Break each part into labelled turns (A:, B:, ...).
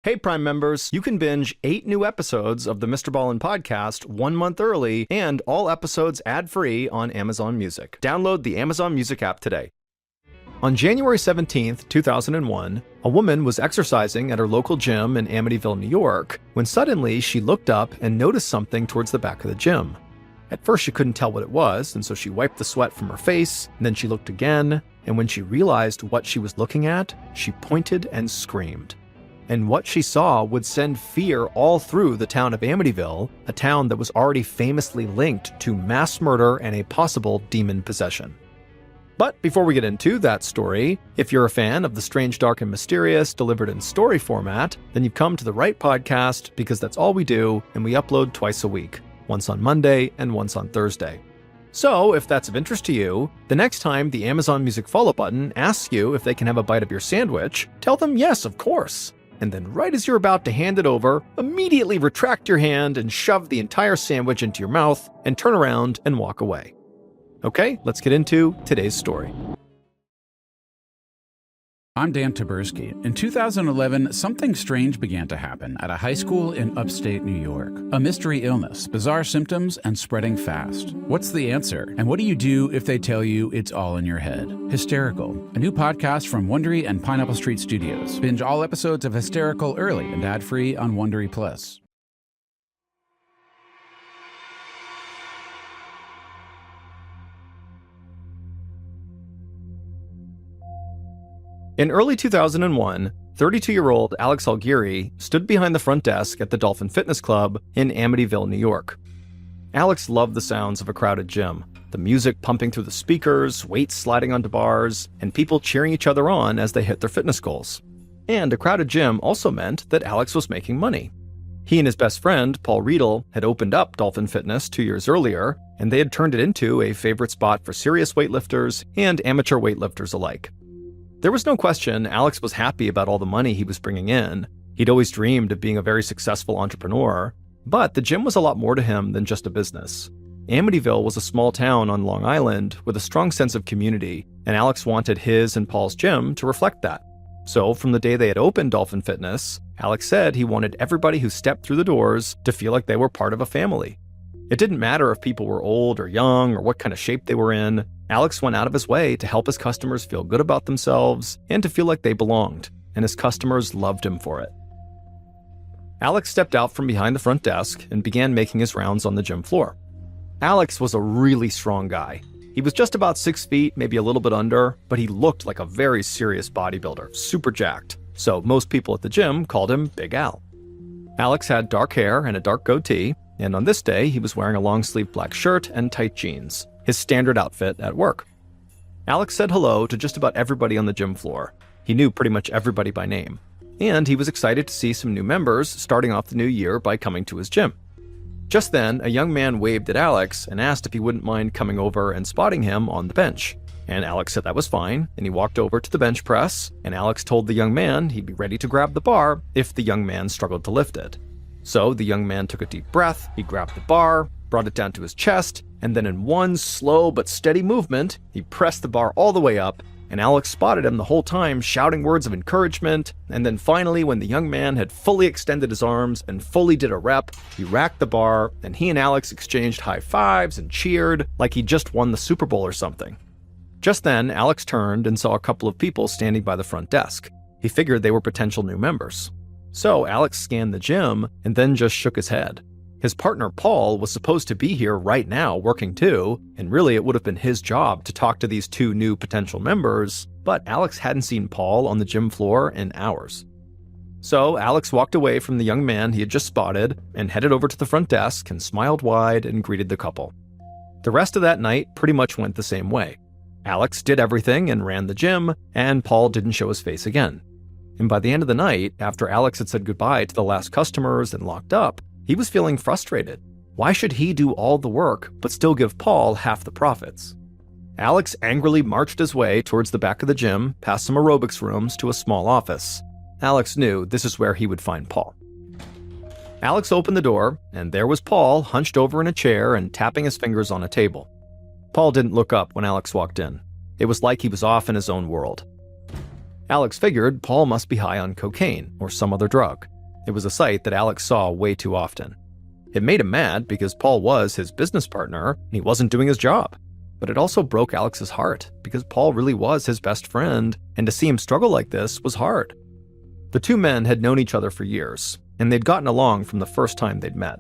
A: Hey, Prime members, you can binge 8 new episodes of the MrBallen podcast 1 month early and all episodes ad-free on Amazon Music. Download the Amazon Music app today. On January 17th, 2001, a woman was exercising at her local gym in Amityville, New York, when suddenly she looked up and noticed something towards the back of the gym. At first she couldn't tell what it was, and so she wiped the sweat from her face, and then she looked again, and when she realized what she was looking at, she pointed and screamed. And what she saw would send fear all through the town of Amityville, a town that was already famously linked to mass murder and a possible demon possession. But before we get into that story, if you're a fan of the strange, dark, and mysterious delivered in story format, then you've come to the right podcast because that's all we do, and we upload twice a week, once on Monday and once on Thursday. So, if that's of interest to you, the next time the Amazon Music follow button asks you if they can have a bite of your sandwich, tell them yes, of course. And then right as you're about to hand it over, immediately retract your hand and shove the entire sandwich into your mouth and turn around and walk away. Okay, let's get into today's story.
B: I'm Dan Taberski. In 2011, something strange began to happen at a high school in upstate New York. A mystery illness, bizarre symptoms, and spreading fast. What's the answer? And what do you do if they tell you it's all in your head? Hysterical, a new podcast from Wondery and Pineapple Street Studios. Binge all episodes of Hysterical early and ad-free on Wondery Plus.
A: In early 2001, 32-year-old Alex Algieri stood behind the front desk at the Dolphin Fitness Club in Amityville, New York. Alex loved the sounds of a crowded gym, the music pumping through the speakers, weights sliding onto bars, and people cheering each other on as they hit their fitness goals. And a crowded gym also meant that Alex was making money. He and his best friend, Paul Riedel, had opened up Dolphin Fitness 2 years earlier, and they had turned it into a favorite spot for serious weightlifters and amateur weightlifters alike. There was no question Alex was happy about all the money he was bringing in. He'd always dreamed of being a very successful entrepreneur, but the gym was a lot more to him than just a business. Amityville was a small town on Long Island with a strong sense of community, and Alex wanted his and Paul's gym to reflect that. So from the day they had opened Dolphin Fitness, Alex said he wanted everybody who stepped through the doors to feel like they were part of a family. It didn't matter if people were old or young or what kind of shape they were in. Alex went out of his way to help his customers feel good about themselves and to feel like they belonged, and his customers loved him for it. Alex stepped out from behind the front desk and began making his rounds on the gym floor. Alex was a really strong guy. He was just about 6 feet, maybe a little bit under, but he looked like a very serious bodybuilder, super jacked. So most people at the gym called him Big Al. Alex had dark hair and a dark goatee, and on this day he was wearing a long-sleeved black shirt and tight jeans, his standard outfit at work. Alex said hello to just about everybody on the gym floor. He knew pretty much everybody by name, and he was excited to see some new members starting off the new year by coming to his gym. Just then, a young man waved at Alex and asked if he wouldn't mind coming over and spotting him on the bench. And Alex said that was fine, and he walked over to the bench press, and Alex told the young man he'd be ready to grab the bar if the young man struggled to lift it. So the young man took a deep breath, he grabbed the bar, brought it down to his chest, and then in one slow but steady movement, he pressed the bar all the way up, and Alex spotted him the whole time shouting words of encouragement, and then finally when the young man had fully extended his arms and fully did a rep, he racked the bar, and he and Alex exchanged high fives and cheered like he'd just won the Super Bowl or something. Just then, Alex turned and saw a couple of people standing by the front desk. He figured they were potential new members. So Alex scanned the gym and then just shook his head. His partner Paul was supposed to be here right now working too, and really it would have been his job to talk to these two new potential members, but Alex hadn't seen Paul on the gym floor in hours. So Alex walked away from the young man he had just spotted and headed over to the front desk and smiled wide and greeted the couple. The rest of that night pretty much went the same way. Alex did everything and ran the gym, and Paul didn't show his face again. And by the end of the night, after Alex had said goodbye to the last customers and locked up, he was feeling frustrated. Why should he do all the work, but still give Paul half the profits? Alex angrily marched his way towards the back of the gym, past some aerobics rooms to a small office. Alex knew this is where he would find Paul. Alex opened the door, and there was Paul hunched over in a chair and tapping his fingers on a table. Paul didn't look up when Alex walked in. It was like he was off in his own world. Alex figured Paul must be high on cocaine or some other drug. It was a sight that Alex saw way too often. It made him mad because Paul was his business partner and he wasn't doing his job. But it also broke Alex's heart because Paul really was his best friend, and to see him struggle like this was hard. The two men had known each other for years, and they'd gotten along from the first time they'd met.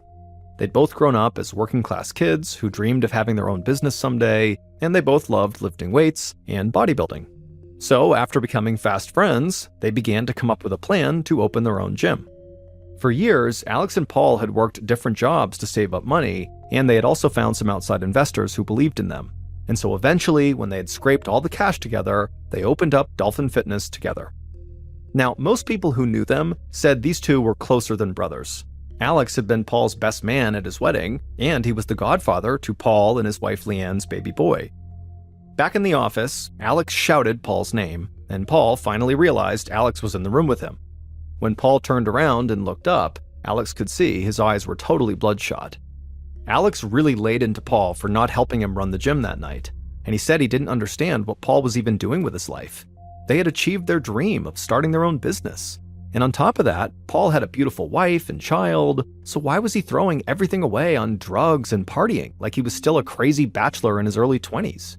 A: They'd both grown up as working-class kids who dreamed of having their own business someday, and they both loved lifting weights and bodybuilding. So after becoming fast friends, they began to come up with a plan to open their own gym. For years, Alex and Paul had worked different jobs to save up money, and they had also found some outside investors who believed in them. And so eventually, when they had scraped all the cash together, they opened up Dolphin Fitness together. Now, most people who knew them said these two were closer than brothers. Alex had been Paul's best man at his wedding, and he was the godfather to Paul and his wife Leanne's baby boy. Back in the office, Alex shouted Paul's name, and Paul finally realized Alex was in the room with him. When Paul turned around and looked up, Alex could see his eyes were totally bloodshot. Alex really laid into Paul for not helping him run the gym that night, and he said he didn't understand what Paul was even doing with his life. They had achieved their dream of starting their own business. And on top of that, Paul had a beautiful wife and child, so why was he throwing everything away on drugs and partying like he was still a crazy bachelor in his early 20s?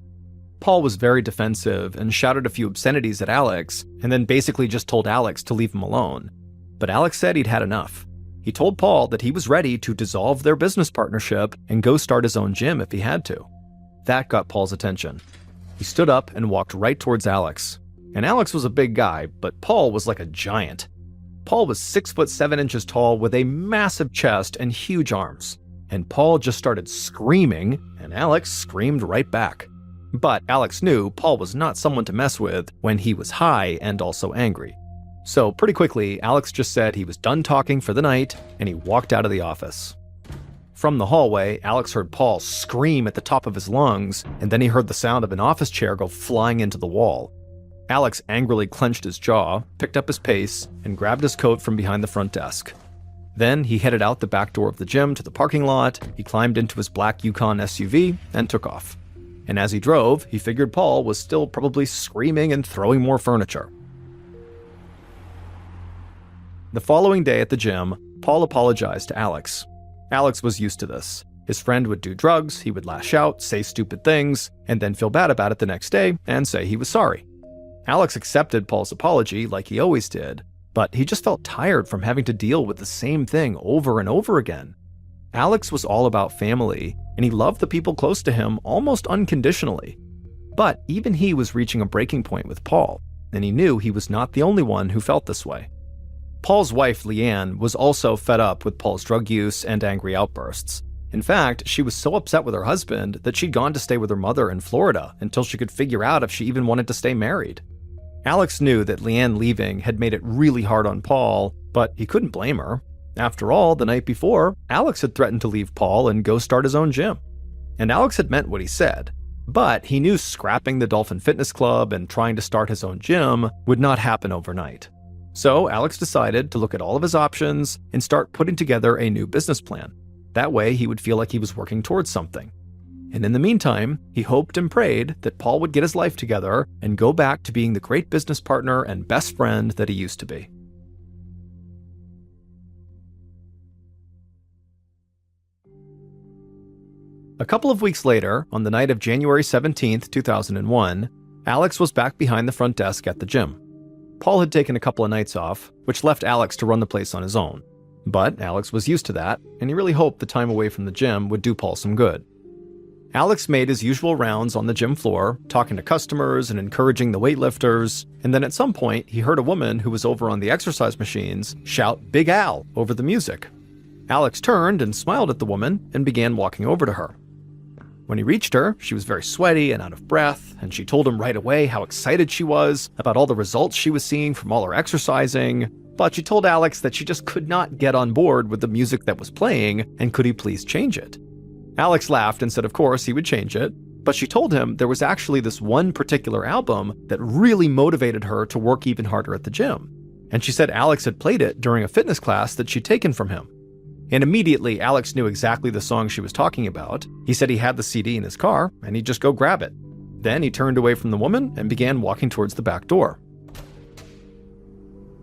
A: Paul was very defensive and shouted a few obscenities at Alex, and then basically just told Alex to leave him alone. But Alex said he'd had enough. He told Paul that he was ready to dissolve their business partnership and go start his own gym if he had to. That got Paul's attention. He stood up and walked right towards Alex. And Alex was a big guy, but Paul was like a giant. Paul was 6'7" tall with a massive chest and huge arms. And Paul just started screaming, and Alex screamed right back. But Alex knew Paul was not someone to mess with when he was high and also angry. So pretty quickly, Alex just said he was done talking for the night, and he walked out of the office. From the hallway, Alex heard Paul scream at the top of his lungs, and then he heard the sound of an office chair go flying into the wall. Alex angrily clenched his jaw, picked up his pace, and grabbed his coat from behind the front desk. Then he headed out the back door of the gym to the parking lot, he climbed into his black Yukon SUV, and took off. And as he drove, he figured Paul was still probably screaming and throwing more furniture. The following day at the gym, Paul apologized to Alex. Alex was used to this. His friend would do drugs, he would lash out, say stupid things, and then feel bad about it the next day and say he was sorry. Alex accepted Paul's apology like he always did, but he just felt tired from having to deal with the same thing over and over again. Alex was all about family, and he loved the people close to him almost unconditionally. But even he was reaching a breaking point with Paul, and he knew he was not the only one who felt this way. Paul's wife, Leanne, was also fed up with Paul's drug use and angry outbursts. In fact, she was so upset with her husband that she'd gone to stay with her mother in Florida until she could figure out if she even wanted to stay married. Alex knew that Leanne leaving had made it really hard on Paul, but he couldn't blame her. After all, the night before, Alex had threatened to leave Paul and go start his own gym. And Alex had meant what he said, but he knew scrapping the Dolphin Fitness Club and trying to start his own gym would not happen overnight. So Alex decided to look at all of his options and start putting together a new business plan. That way he would feel like he was working towards something. And in the meantime, he hoped and prayed that Paul would get his life together and go back to being the great business partner and best friend that he used to be. A couple of weeks later, on the night of January 17th, 2001, Alex was back behind the front desk at the gym. Paul had taken a couple of nights off, which left Alex to run the place on his own. But Alex was used to that, and he really hoped the time away from the gym would do Paul some good. Alex made his usual rounds on the gym floor, talking to customers and encouraging the weightlifters, and then at some point, he heard a woman who was over on the exercise machines shout "Big Al" over the music. Alex turned and smiled at the woman and began walking over to her. When he reached her, she was very sweaty and out of breath, and she told him right away how excited she was about all the results she was seeing from all her exercising, but she told Alex that she just could not get on board with the music that was playing, and could he please change it? Alex laughed and said of course he would change it, but she told him there was actually this one particular album that really motivated her to work even harder at the gym, and she said Alex had played it during a fitness class that she'd taken from him. And immediately, Alex knew exactly the song she was talking about. He said he had the CD in his car, and he'd just go grab it. Then he turned away from the woman and began walking towards the back door.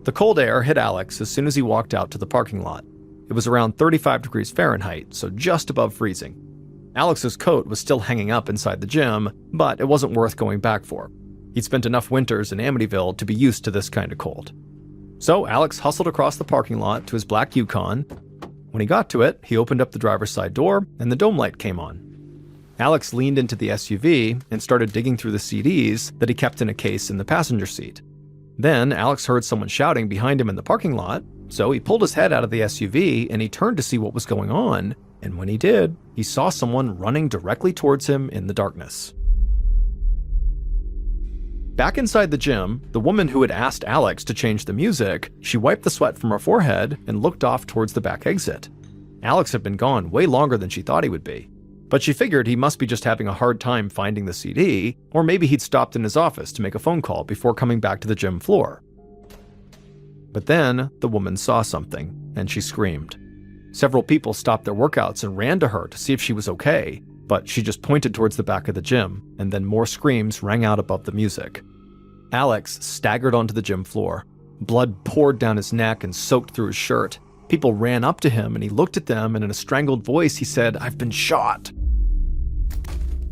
A: The cold air hit Alex as soon as he walked out to the parking lot. It was around 35 degrees Fahrenheit, so just above freezing. Alex's coat was still hanging up inside the gym, but it wasn't worth going back for. He'd spent enough winters in Amityville to be used to this kind of cold. So Alex hustled across the parking lot to his black Yukon. When he got to it, he opened up the driver's side door and the dome light came on. Alex leaned into the SUV and started digging through the CDs that he kept in a case in the passenger seat. Then Alex heard someone shouting behind him in the parking lot, so he pulled his head out of the SUV and he turned to see what was going on, and when he did, he saw someone running directly towards him in the darkness. Back inside the gym, the woman who had asked Alex to change the music, she wiped the sweat from her forehead and looked off towards the back exit. Alex had been gone way longer than she thought he would be, but she figured he must be just having a hard time finding the CD, or maybe he'd stopped in his office to make a phone call before coming back to the gym floor. But then the woman saw something, and she screamed. Several people stopped their workouts and ran to her to see if she was okay, but she just pointed towards the back of the gym, and then more screams rang out above the music. Alex staggered onto the gym floor. Blood poured down his neck and soaked through his shirt. People ran up to him and he looked at them, and in a strangled voice he said, "I've been shot."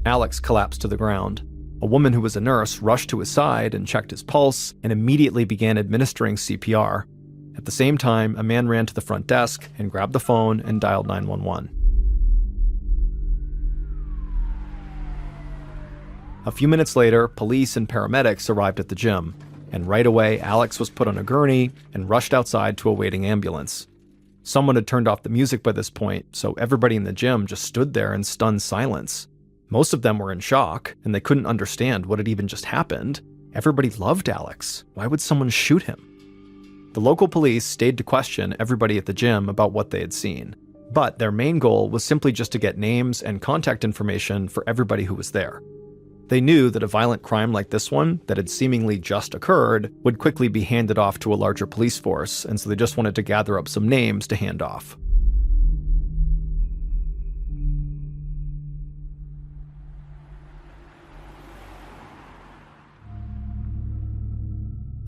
A: Alex collapsed to the ground. A woman who was a nurse rushed to his side and checked his pulse and immediately began administering CPR. At the same time, a man ran to the front desk and grabbed the phone and dialed 911. A few minutes later, police and paramedics arrived at the gym, and right away Alex was put on a gurney and rushed outside to a waiting ambulance. Someone had turned off the music by this point, so everybody in the gym just stood there in stunned silence. Most of them were in shock, and they couldn't understand what had even just happened. Everybody loved Alex. Why would someone shoot him? The local police stayed to question everybody at the gym about what they had seen, but their main goal was simply just to get names and contact information for everybody who was there. They knew that a violent crime like this one, that had seemingly just occurred, would quickly be handed off to a larger police force, and so they just wanted to gather up some names to hand off.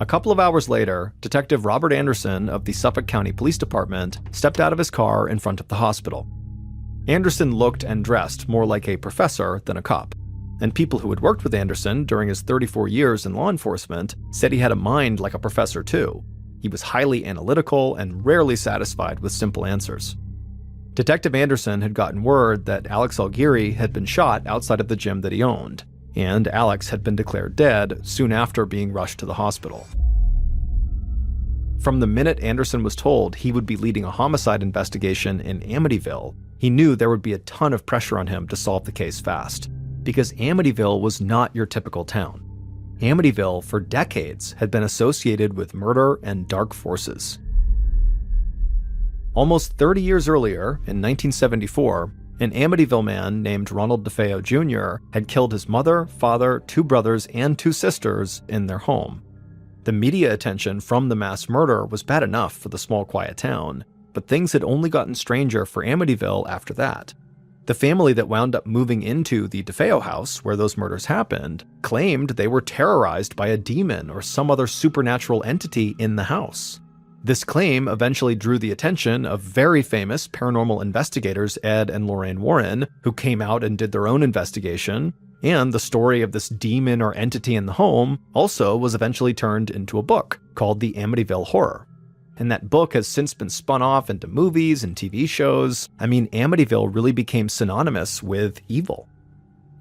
A: A couple of hours later, Detective Robert Anderson of the Suffolk County Police Department stepped out of his car in front of the hospital. Anderson looked and dressed more like a professor than a cop, and people who had worked with Anderson during his 34 years in law enforcement said he had a mind like a professor too. He was highly analytical and rarely satisfied with simple answers. Detective Anderson had gotten word that Alex Alguiri had been shot outside of the gym that he owned, and Alex had been declared dead soon after being rushed to the hospital. From the minute Anderson was told he would be leading a homicide investigation in Amityville, he knew there would be a ton of pressure on him to solve the case fast, because Amityville was not your typical town. Amityville, for decades, had been associated with murder and dark forces. Almost 30 years earlier, in 1974, an Amityville man named Ronald DeFeo Jr. had killed his mother, father, 2 brothers, and 2 sisters in their home. The media attention from the mass murder was bad enough for the small, quiet town, but things had only gotten stranger for Amityville after that. The family that wound up moving into the DeFeo house where those murders happened claimed they were terrorized by a demon or some other supernatural entity in the house. This claim eventually drew the attention of very famous paranormal investigators Ed and Lorraine Warren, who came out and did their own investigation, and the story of this demon or entity in the home also was eventually turned into a book called The Amityville Horror. And that book has since been spun off into movies and TV shows. I mean, Amityville really became synonymous with evil.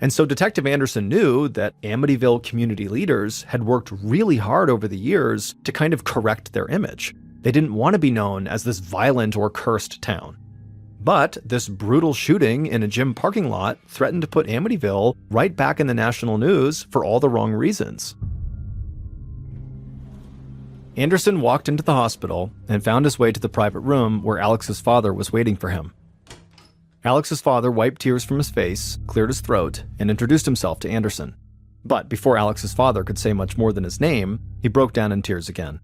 A: And so Detective Anderson knew that Amityville community leaders had worked really hard over the years to kind of correct their image. They didn't want to be known as this violent or cursed town. But this brutal shooting in a gym parking lot threatened to put Amityville right back in the national news for all the wrong reasons. Anderson walked into the hospital and found his way to the private room where Alex's father was waiting for him. Alex's father wiped tears from his face, cleared his throat, and introduced himself to Anderson. But before Alex's father could say much more than his name, he broke down in tears again.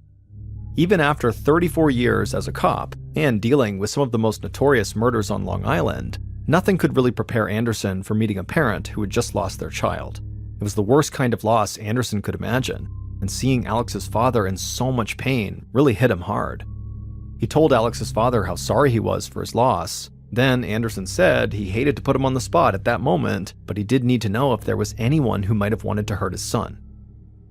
A: Even after 34 years as a cop and dealing with some of the most notorious murders on Long Island, nothing could really prepare Anderson for meeting a parent who had just lost their child. It was the worst kind of loss Anderson could imagine, and seeing Alex's father in so much pain really hit him hard. He told Alex's father how sorry he was for his loss. Then Anderson said he hated to put him on the spot at that moment, but he did need to know if there was anyone who might have wanted to hurt his son.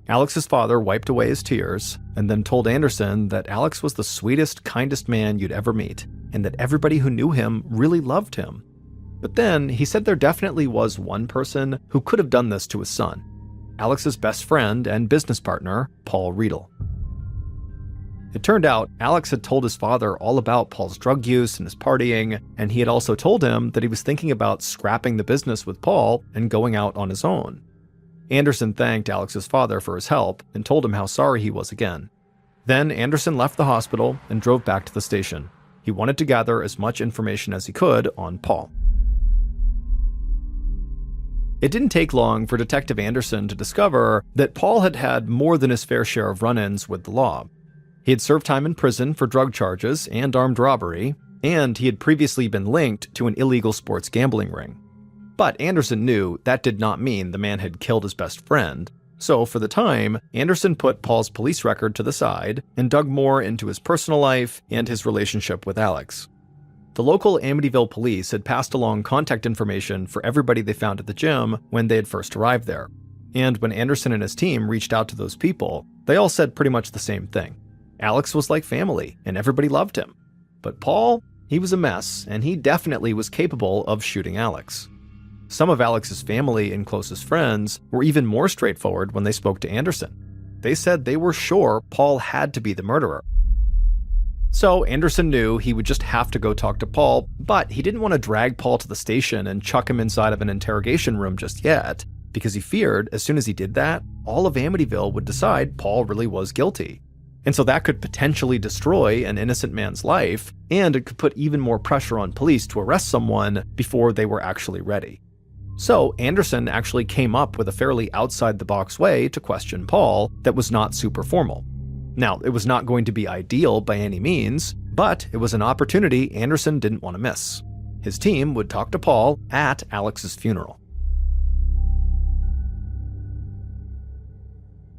A: Alex's father wiped away his tears and then told Anderson that Alex was the sweetest, kindest man you'd ever meet, and that everybody who knew him really loved him. But then he said there definitely was one person who could have done this to his son: Alex's best friend and business partner, Paul Riedel. It turned out Alex had told his father all about Paul's drug use and his partying, and he had also told him that he was thinking about scrapping the business with Paul and going out on his own. Anderson thanked Alex's father for his help and told him how sorry he was again. Then Anderson left the hospital and drove back to the station. He wanted to gather as much information as he could on Paul. It didn't take long for Detective Anderson to discover that Paul had had more than his fair share of run-ins with the law. He had served time in prison for drug charges and armed robbery, and he had previously been linked to an illegal sports gambling ring. But Anderson knew that did not mean the man had killed his best friend, so for the time, Anderson put Paul's police record to the side and dug more into his personal life and his relationship with Alex. The local Amityville police had passed along contact information for everybody they found at the gym when they had first arrived there, and when Anderson and his team reached out to those people, they all said pretty much the same thing. Alex was like family, and everybody loved him. But Paul, he was a mess, and he definitely was capable of shooting Alex. Some of Alex's family and closest friends were even more straightforward when they spoke to Anderson. They said they were sure Paul had to be the murderer. So Anderson knew he would just have to go talk to Paul, but he didn't want to drag Paul to the station and chuck him inside of an interrogation room just yet, because he feared as soon as he did that, all of Amityville would decide Paul really was guilty. And so that could potentially destroy an innocent man's life, and it could put even more pressure on police to arrest someone before they were actually ready. So Anderson actually came up with a fairly outside-the-box way to question Paul that was not super formal. Now, it was not going to be ideal by any means, but it was an opportunity Anderson didn't want to miss. His team would talk to Paul at Alex's funeral.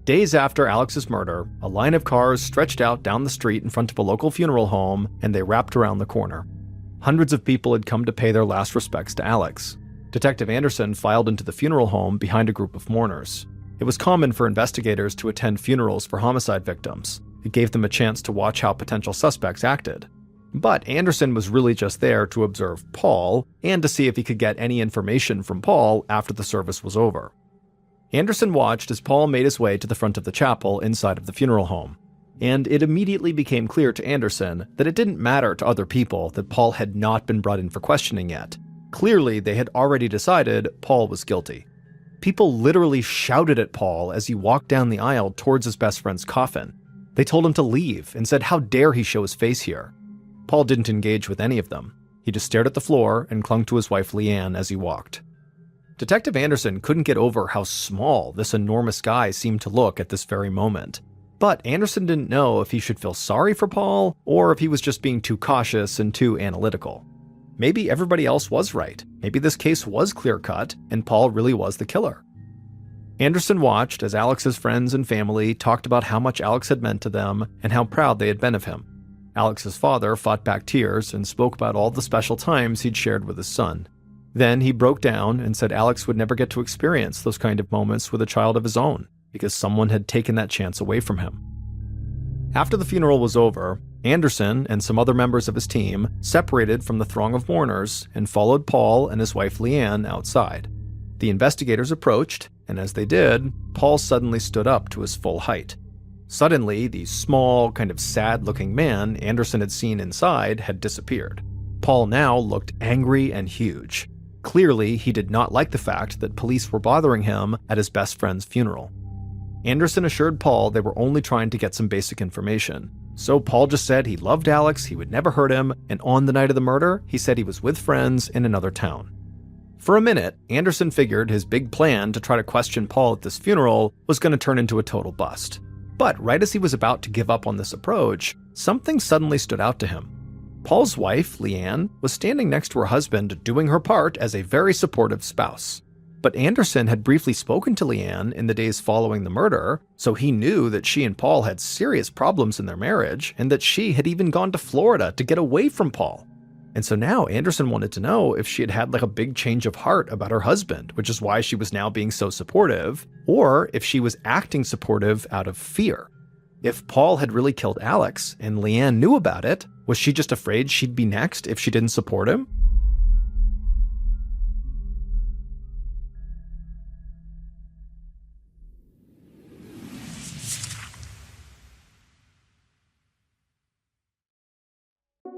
A: Days after Alex's murder, a line of cars stretched out down the street in front of a local funeral home, and they wrapped around the corner. Hundreds of people had come to pay their last respects to Alex. Detective Anderson filed into the funeral home behind a group of mourners. It was common for investigators to attend funerals for homicide victims. It gave them a chance to watch how potential suspects acted. But Anderson was really just there to observe Paul and to see if he could get any information from Paul after the service was over. Anderson watched as Paul made his way to the front of the chapel inside of the funeral home. And it immediately became clear to Anderson that it didn't matter to other people that Paul had not been brought in for questioning yet. Clearly, they had already decided Paul was guilty. People literally shouted at Paul as he walked down the aisle towards his best friend's coffin. They told him to leave and said how dare he show his face here. Paul didn't engage with any of them. He just stared at the floor and clung to his wife Leanne as he walked. Detective Anderson couldn't get over how small this enormous guy seemed to look at this very moment. But Anderson didn't know if he should feel sorry for Paul or if he was just being too cautious and too analytical. Maybe everybody else was right. Maybe this case was clear-cut and Paul really was the killer. Anderson watched as Alex's friends and family talked about how much Alex had meant to them and how proud they had been of him. Alex's father fought back tears and spoke about all the special times he'd shared with his son. Then he broke down and said Alex would never get to experience those kind of moments with a child of his own because someone had taken that chance away from him. After the funeral was over, Anderson and some other members of his team separated from the throng of mourners and followed Paul and his wife Leanne outside. The investigators approached, and as they did, Paul suddenly stood up to his full height. Suddenly, the small, kind of sad-looking man Anderson had seen inside had disappeared. Paul now looked angry and huge. Clearly, he did not like the fact that police were bothering him at his best friend's funeral. Anderson assured Paul they were only trying to get some basic information. So Paul just said he loved Alex, he would never hurt him, and on the night of the murder, he said he was with friends in another town. For a minute, Anderson figured his big plan to try to question Paul at this funeral was going to turn into a total bust. But right as he was about to give up on this approach, something suddenly stood out to him. Paul's wife, Leanne, was standing next to her husband doing her part as a very supportive spouse. But Anderson had briefly spoken to Leanne in the days following the murder, so he knew that she and Paul had serious problems in their marriage and that she had even gone to Florida to get away from Paul. And so now Anderson wanted to know if she had had like a big change of heart about her husband, which is why she was now being so supportive, or if she was acting supportive out of fear. If Paul had really killed Alex and Leanne knew about it, was she just afraid she'd be next if she didn't support him?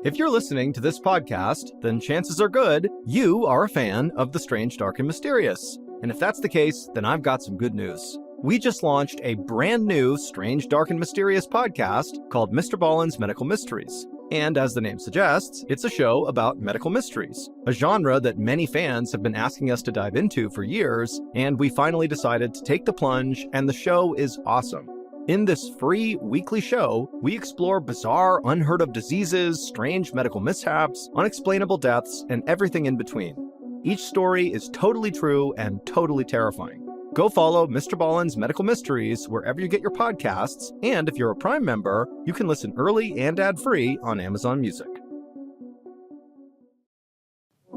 A: If you're listening to this podcast, then chances are good you are a fan of The Strange, Dark, and Mysterious. And if that's the case, then I've got some good news. We just launched a brand new Strange, Dark, and Mysterious podcast called MrBallen's Medical Mysteries. And as the name suggests, it's a show about medical mysteries, a genre that many fans have been asking us to dive into for years, and we finally decided to take the plunge, and the show is awesome. In this free weekly show, we explore bizarre, unheard of diseases, strange medical mishaps, unexplainable deaths, and everything in between. Each story is totally true and totally terrifying. Go follow MrBallen's Medical Mysteries wherever you get your podcasts, and if you're a Prime member, you can listen early and ad-free on Amazon Music.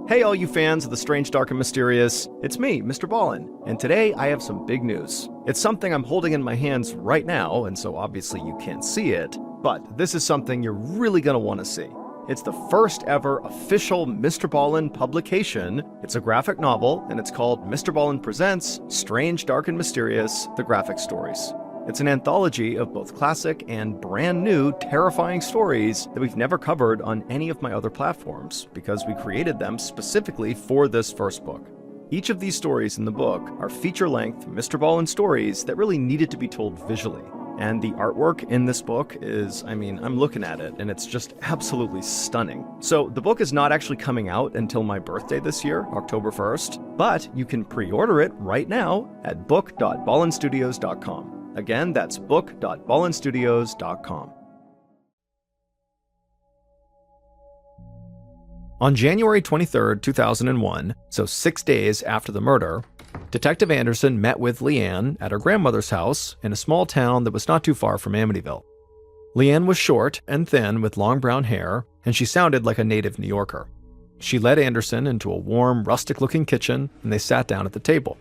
A: Hey all you fans of The Strange, Dark, and Mysterious, it's me, MrBallen, and today I have some big news. It's something I'm holding in my hands right now, and so obviously you can't see it, but this is something you're really going to want to see. It's the first ever official MrBallen publication. It's a graphic novel, and it's called MrBallen Presents Strange, Dark, and Mysterious, The Graphic Stories. It's an anthology of both classic and brand new terrifying stories that we've never covered on any of my other platforms, because we created them specifically for this first book. Each of these stories in the book are feature-length MrBallen stories that really needed to be told visually. And the artwork in this book is, I'm looking at it, and it's just absolutely stunning. So the book is not actually coming out until my birthday this year, October 1st, but you can pre-order it right now at book.ballenstudios.com. Again, that's book.ballenstudios.com. On January 23, 2001, so 6 days after the murder, Detective Anderson met with Leanne at her grandmother's house in a small town that was not too far from Amityville. Leanne was short and thin with long brown hair, and she sounded like a native New Yorker. She led Anderson into a warm, rustic-looking kitchen, and they sat down at the table.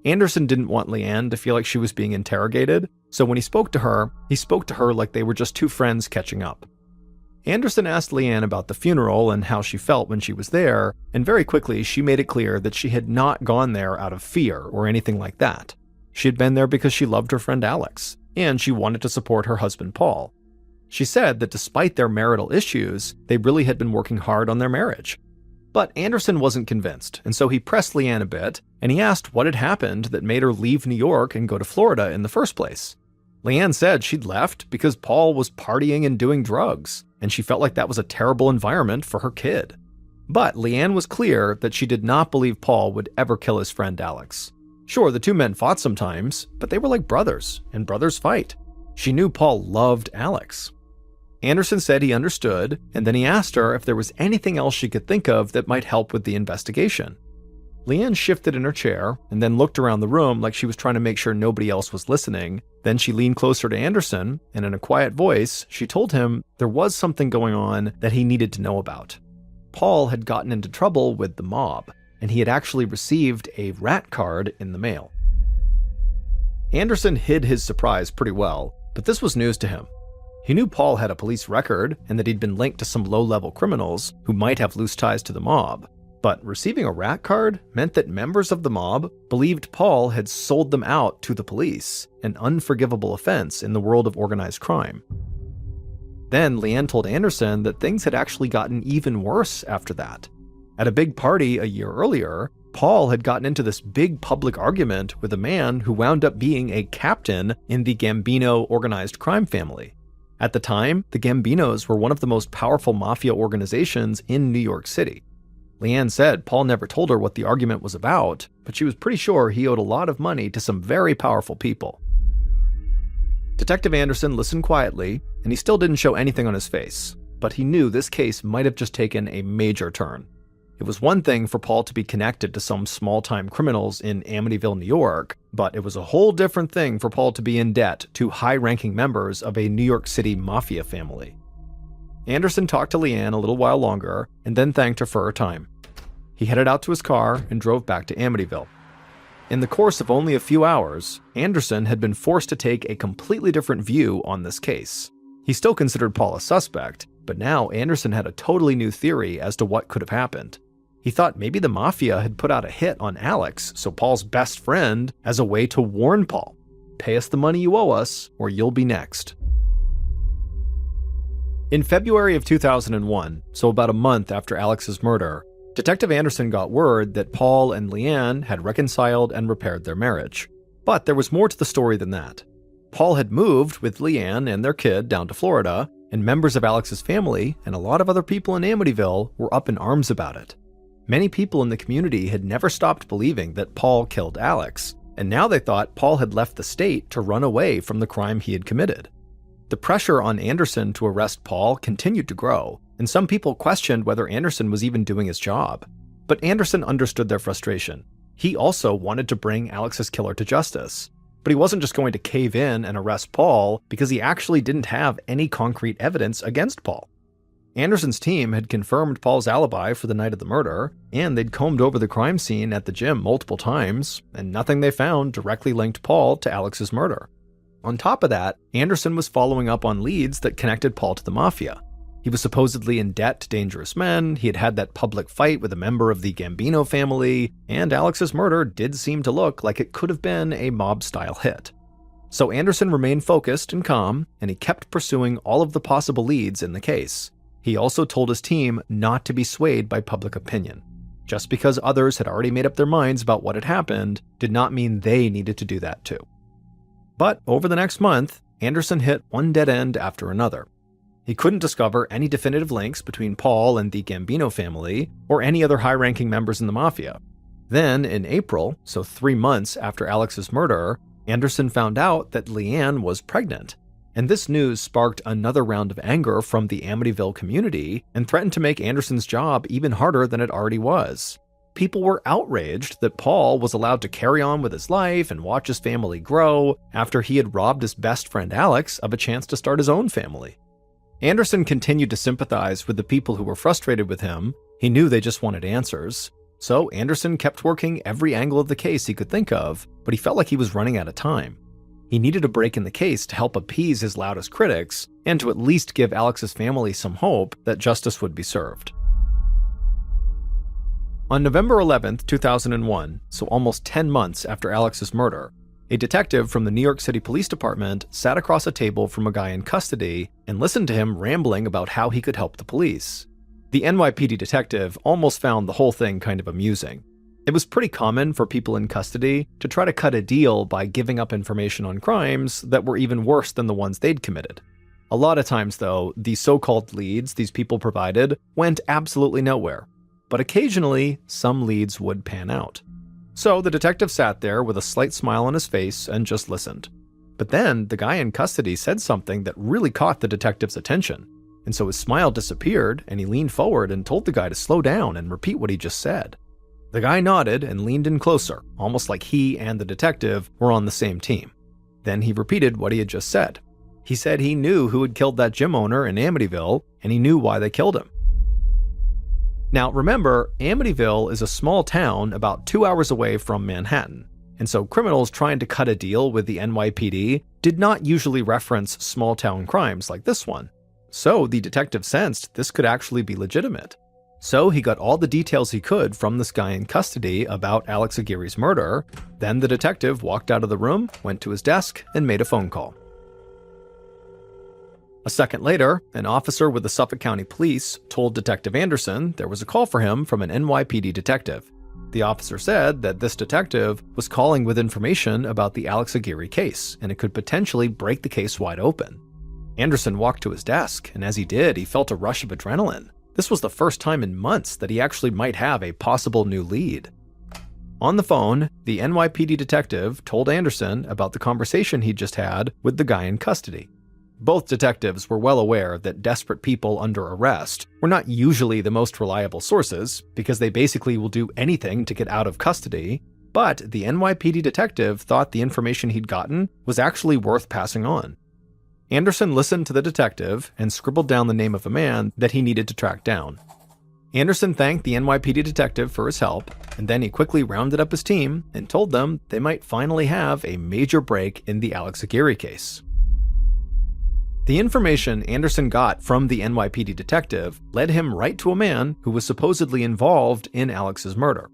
A: Anderson didn't want Leanne to feel like she was being interrogated, so when he spoke to her like they were just two friends catching up. Anderson asked Leanne about the funeral and how she felt when she was there, and very quickly she made it clear that she had not gone there out of fear or anything like that. She had been there because she loved her friend Alex, and she wanted to support her husband Paul. She said that despite their marital issues, they really had been working hard on their marriage. But Anderson wasn't convinced, and so he pressed Leanne a bit, and he asked what had happened that made her leave New York and go to Florida in the first place. Leanne said she'd left because Paul was partying and doing drugs, and she felt like that was a terrible environment for her kid. But Leanne was clear that she did not believe Paul would ever kill his friend Alex. Sure, the two men fought sometimes, but they were like brothers, and brothers fight. She knew Paul loved Alex. Anderson said he understood, and then he asked her if there was anything else she could think of that might help with the investigation. Leanne shifted in her chair and then looked around the room like she was trying to make sure nobody else was listening. Then she leaned closer to Anderson, and in a quiet voice, she told him there was something going on that he needed to know about. Paul had gotten into trouble with the mob, and he had actually received a rat card in the mail. Anderson hid his surprise pretty well, but this was news to him. He knew Paul had a police record and that he'd been linked to some low-level criminals who might have loose ties to the mob, but receiving a rat card meant that members of the mob believed Paul had sold them out to the police, an unforgivable offense in the world of organized crime. Then Leanne told Anderson that things had actually gotten even worse after that. At a big party a year earlier, Paul had gotten into this big public argument with a man who wound up being a captain in the Gambino organized crime family. At the time, the Gambinos were one of the most powerful mafia organizations in New York City. Leanne said Paul never told her what the argument was about, but she was pretty sure he owed a lot of money to some very powerful people. Detective Anderson listened quietly, and he still didn't show anything on his face, but he knew this case might have just taken a major turn. It was one thing for Paul to be connected to some small-time criminals in Amityville, New York, but it was a whole different thing for Paul to be in debt to high-ranking members of a New York City mafia family. Anderson talked to Leanne a little while longer and then thanked her for her time. He headed out to his car and drove back to Amityville. In the course of only a few hours, Anderson had been forced to take a completely different view on this case. He still considered Paul a suspect, but now Anderson had a totally new theory as to what could have happened. He thought maybe the mafia had put out a hit on Alex, so Paul's best friend, as a way to warn Paul, "Pay us the money you owe us, or you'll be next." In February of 2001, so about a month after Alex's murder, Detective Anderson got word that Paul and Leanne had reconciled and repaired their marriage. But there was more to the story than that. Paul had moved with Leanne and their kid down to Florida, and members of Alex's family and a lot of other people in Amityville were up in arms about it. Many people in the community had never stopped believing that Paul killed Alex, and now they thought Paul had left the state to run away from the crime he had committed. The pressure on Anderson to arrest Paul continued to grow, and some people questioned whether Anderson was even doing his job. But Anderson understood their frustration. He also wanted to bring Alex's killer to justice. But he wasn't just going to cave in and arrest Paul because he actually didn't have any concrete evidence against Paul. Anderson's team had confirmed Paul's alibi for the night of the murder, and they'd combed over the crime scene at the gym multiple times, and nothing they found directly linked Paul to Alex's murder. On top of that, Anderson was following up on leads that connected Paul to the mafia. He was supposedly in debt to dangerous men, he had had that public fight with a member of the Gambino family, and Alex's murder did seem to look like it could have been a mob-style hit. So Anderson remained focused and calm, and he kept pursuing all of the possible leads in the case. He also told his team not to be swayed by public opinion. Just because others had already made up their minds about what had happened did not mean they needed to do that too. But over the next month, Anderson hit one dead end after another. He couldn't discover any definitive links between Paul and the Gambino family or any other high-ranking members in the mafia. Then, in April, so 3 months after Alex's murder, Anderson found out that Leanne was pregnant. And this news sparked another round of anger from the Amityville community and threatened to make Anderson's job even harder than it already was. People were outraged that Paul was allowed to carry on with his life and watch his family grow after he had robbed his best friend Alex of a chance to start his own family. Anderson continued to sympathize with the people who were frustrated with him. He knew they just wanted answers. So Anderson kept working every angle of the case he could think of, but he felt like he was running out of time. He needed a break in the case to help appease his loudest critics and to at least give Alex's family some hope that justice would be served. On November 11th, 2001, so almost 10 months after Alex's murder, a detective from the New York City Police Department sat across a table from a guy in custody and listened to him rambling about how he could help the police. The NYPD detective almost found the whole thing kind of amusing. It was pretty common for people in custody to try to cut a deal by giving up information on crimes that were even worse than the ones they'd committed. A lot of times, though, the so-called leads these people provided went absolutely nowhere. But occasionally, some leads would pan out. So the detective sat there with a slight smile on his face and just listened. But then the guy in custody said something that really caught the detective's attention. And so his smile disappeared and he leaned forward and told the guy to slow down and repeat what he just said. The guy nodded and leaned in closer, almost like he and the detective were on the same team. Then he repeated what he had just said. He said he knew who had killed that gym owner in Amityville, and he knew why they killed him. Now remember, Amityville is a small town about 2 hours away from Manhattan, and so criminals trying to cut a deal with the NYPD did not usually reference small town crimes like this one. So the detective sensed this could actually be legitimate. So he got all the details he could from this guy in custody about Alex Aguirre's murder. Then the detective walked out of the room, went to his desk, and made a phone call. A second later, an officer with the Suffolk County Police told Detective Anderson there was a call for him from an NYPD detective. The officer said that this detective was calling with information about the Alex Aguirre case, and it could potentially break the case wide open. Anderson walked to his desk, and as he did, he felt a rush of adrenaline. This was the first time in months that he actually might have a possible new lead. On the phone, the NYPD detective told Anderson about the conversation he'd just had with the guy in custody. Both detectives were well aware that desperate people under arrest were not usually the most reliable sources, because they basically will do anything to get out of custody, but the NYPD detective thought the information he'd gotten was actually worth passing on. Anderson listened to the detective and scribbled down the name of a man that he needed to track down. Anderson thanked the NYPD detective for his help, and then he quickly rounded up his team and told them they might finally have a major break in the Alex Aguirre case. The information Anderson got from the NYPD detective led him right to a man who was supposedly involved in Alex's murder.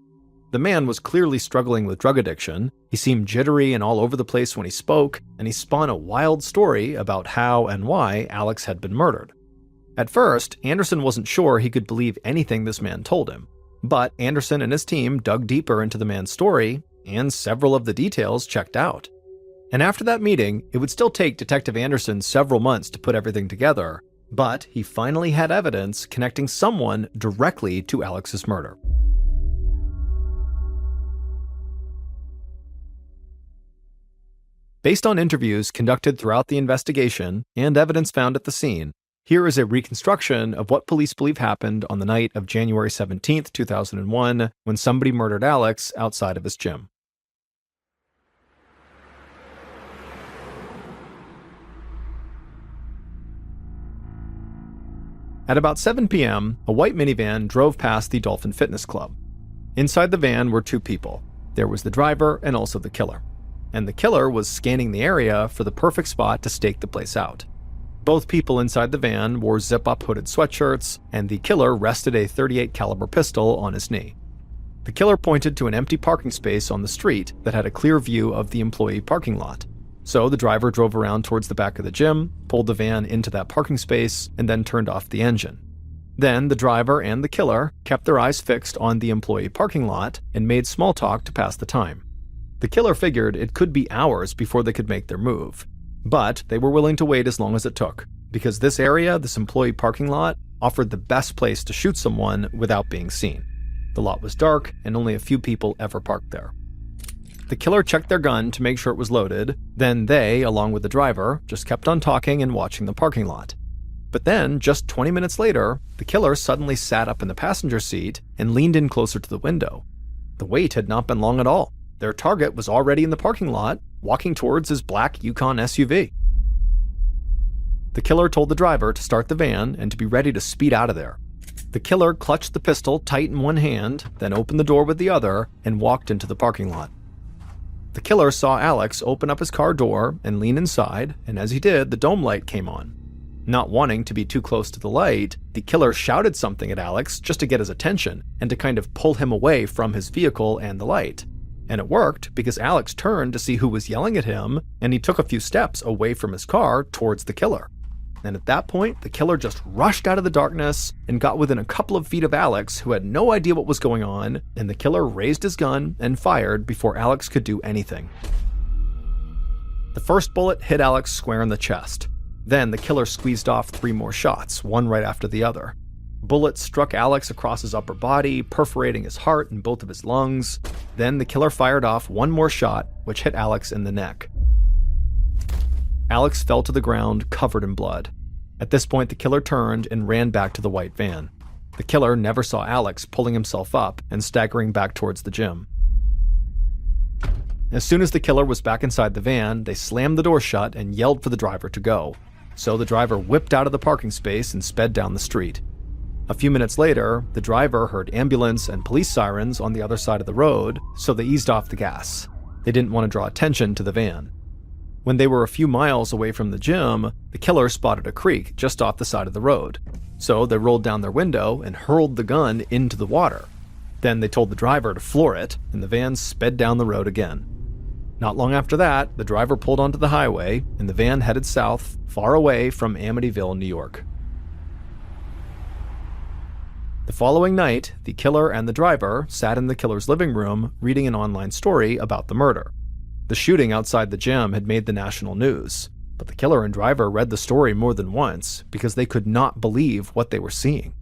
A: The man was clearly struggling with drug addiction, he seemed jittery and all over the place when he spoke, and he spun a wild story about how and why Alex had been murdered. At first, Anderson wasn't sure he could believe anything this man told him, but Anderson and his team dug deeper into the man's story, and several of the details checked out. And after that meeting, it would still take Detective Anderson several months to put everything together, but he finally had evidence connecting someone directly to Alex's murder. Based on interviews conducted throughout the investigation and evidence found at the scene, here is a reconstruction of what police believe happened on the night of January 17, 2001, when somebody murdered Alex outside of his gym. At about 7 p.m., a white minivan drove past the Dolphin Fitness Club. Inside the van were two people. There was the driver and also the killer. And the killer was scanning the area for the perfect spot to stake the place out. Both people inside the van wore zip-up hooded sweatshirts, and the killer rested a .38 caliber pistol on his knee. The killer pointed to an empty parking space on the street that had a clear view of the employee parking lot. So the driver drove around towards the back of the gym, pulled the van into that parking space, and then turned off the engine. Then the driver and the killer kept their eyes fixed on the employee parking lot and made small talk to pass the time. The killer figured it could be hours before they could make their move, but they were willing to wait as long as it took, because this area, this employee parking lot, offered the best place to shoot someone without being seen. The lot was dark, and only a few people ever parked there. The killer checked their gun to make sure it was loaded, then they, along with the driver, just kept on talking and watching the parking lot. But then, just 20 minutes later, the killer suddenly sat up in the passenger seat and leaned in closer to the window. The wait had not been long at all. Their target was already in the parking lot, walking towards his black Yukon SUV. The killer told the driver to start the van and to be ready to speed out of there. The killer clutched the pistol tight in one hand, then opened the door with the other and walked into the parking lot. The killer saw Alex open up his car door and lean inside, and as he did, the dome light came on. Not wanting to be too close to the light, the killer shouted something at Alex just to get his attention and to kind of pull him away from his vehicle and the light. And it worked because Alex turned to see who was yelling at him, and he took a few steps away from his car towards the killer. And at that point, the killer just rushed out of the darkness and got within a couple of feet of Alex, who had no idea what was going on, and the killer raised his gun and fired before Alex could do anything. The first bullet hit Alex square in the chest. Then the killer squeezed off 3 more shots, one right after the other. Bullets struck Alex across his upper body, perforating his heart and both of his lungs. Then the killer fired off 1 more shot, which hit Alex in the neck. Alex fell to the ground, covered in blood. At this point, the killer turned and ran back to the white van. The killer never saw Alex pulling himself up and staggering back towards the gym. As soon as the killer was back inside the van, they slammed the door shut and yelled for the driver to go. So the driver whipped out of the parking space and sped down the street. A few minutes later, the driver heard ambulance and police sirens on the other side of the road, so they eased off the gas. They didn't want to draw attention to the van. When they were a few miles away from the gym, the killer spotted a creek just off the side of the road. So they rolled down their window and hurled the gun into the water. Then they told the driver to floor it, and the van sped down the road again. Not long after that, the driver pulled onto the highway, and the van headed south, far away from Amityville, New York. The following night, the killer and the driver sat in the killer's living room reading an online story about the murder. The shooting outside the gym had made the national news, but the killer and driver read the story more than once because they could not believe what they were seeing.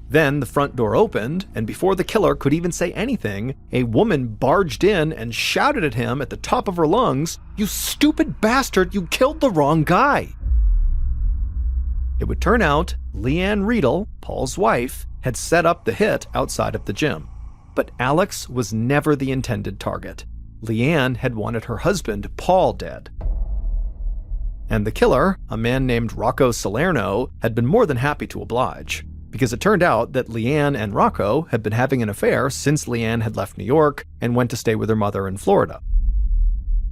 A: Then the front door opened, and before the killer could even say anything, a woman barged in and shouted at him at the top of her lungs, "You stupid bastard, you killed the wrong guy!" It would turn out Leanne Riedel, Paul's wife, had set up the hit outside of the gym. But Alex was never the intended target. Leanne had wanted her husband, Paul, dead. And the killer, a man named Rocco Salerno, had been more than happy to oblige, because it turned out that Leanne and Rocco had been having an affair since Leanne had left New York and went to stay with her mother in Florida.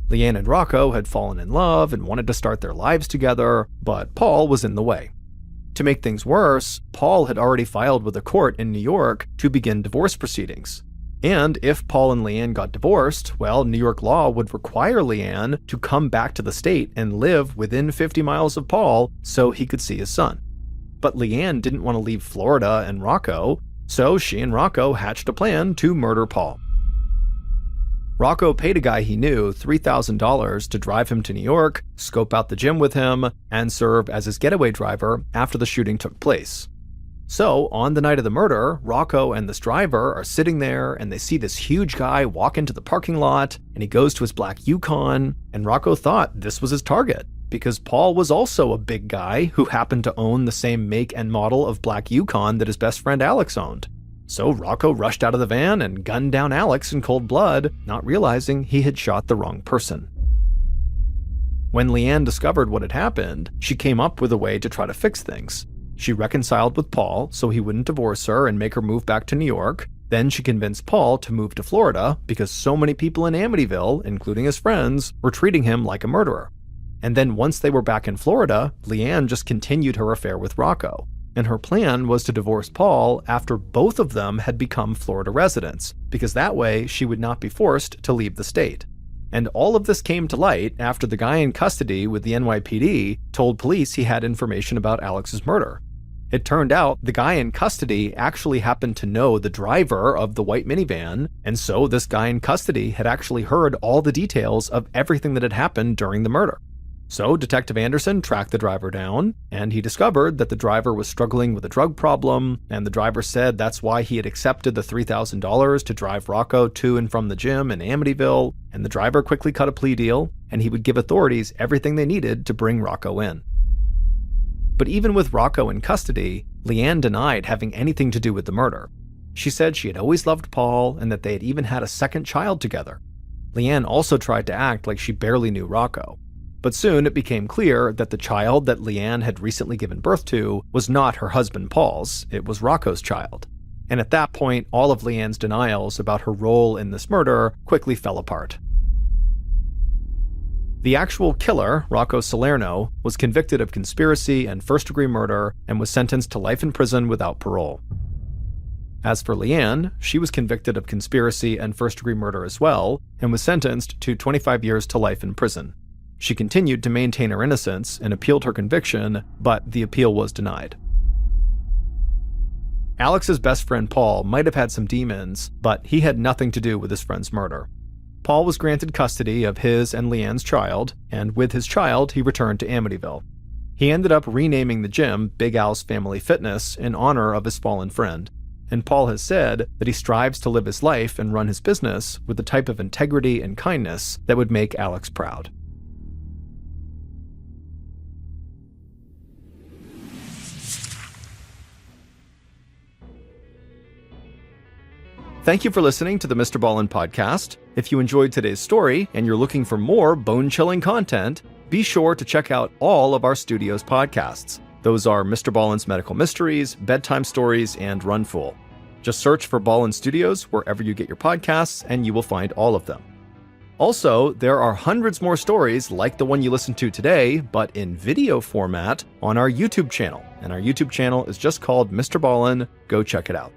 A: Leanne and Rocco had fallen in love and wanted to start their lives together, but Paul was in the way. To make things worse, Paul had already filed with a court in New York to begin divorce proceedings. And if Paul and Leanne got divorced, well, New York law would require Leanne to come back to the state and live within 50 miles of Paul so he could see his son. But Leanne didn't want to leave Florida and Rocco, so she and Rocco hatched a plan to murder Paul. Rocco paid a guy he knew $3,000 to drive him to New York, scope out the gym with him, and serve as his getaway driver after the shooting took place. So, on the night of the murder, Rocco and this driver are sitting there and they see this huge guy walk into the parking lot and he goes to his black Yukon, and Rocco thought this was his target because Paul was also a big guy who happened to own the same make and model of black Yukon that his best friend Alex owned. So Rocco rushed out of the van and gunned down Alex in cold blood, not realizing he had shot the wrong person. When Leanne discovered what had happened, she came up with a way to try to fix things. She reconciled with Paul so he wouldn't divorce her and make her move back to New York. Then she convinced Paul to move to Florida because so many people in Amityville, including his friends, were treating him like a murderer. And then once they were back in Florida, Leanne just continued her affair with Rocco. And her plan was to divorce Paul after both of them had become Florida residents, because that way she would not be forced to leave the state. And all of this came to light after the guy in custody with the NYPD told police he had information about Alex's murder. It turned out the guy in custody actually happened to know the driver of the white minivan, and so this guy in custody had actually heard all the details of everything that had happened during the murder. So Detective Anderson tracked the driver down, and he discovered that the driver was struggling with a drug problem, and the driver said that's why he had accepted the $3,000 to drive Rocco to and from the gym in Amityville, and the driver quickly cut a plea deal, and he would give authorities everything they needed to bring Rocco in. But even with Rocco in custody, Leanne denied having anything to do with the murder. She said she had always loved Paul and that they had even had a second child together. Leanne also tried to act like she barely knew Rocco. But soon it became clear that the child that Leanne had recently given birth to was not her husband Paul's, it was Rocco's child. And at that point, all of Leanne's denials about her role in this murder quickly fell apart. The actual killer, Rocco Salerno, was convicted of conspiracy and first-degree murder and was sentenced to life in prison without parole. As for Leanne, she was convicted of conspiracy and first-degree murder as well, and was sentenced to 25 years to life in prison. She continued to maintain her innocence and appealed her conviction, but the appeal was denied. Alex's best friend Paul might have had some demons, but he had nothing to do with his friend's murder. Paul was granted custody of his and Leanne's child, and with his child, he returned to Amityville. He ended up renaming the gym Big Al's Family Fitness in honor of his fallen friend, and Paul has said that he strives to live his life and run his business with the type of integrity and kindness that would make Alex proud. Thank you for listening to the MrBallen podcast. If you enjoyed today's story and you're looking for more bone-chilling content, be sure to check out all of our studio's podcasts. Those are MrBallen's Medical Mysteries, Bedtime Stories, and Run Fool. Just search for Ballen Studios wherever you get your podcasts, and you will find all of them. Also, there are hundreds more stories like the one you listened to today, but in video format on our YouTube channel. And our YouTube channel is just called MrBallen. Go check it out.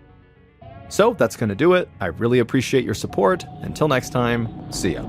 A: So that's going to do it. I really appreciate your support. Until next time, see ya.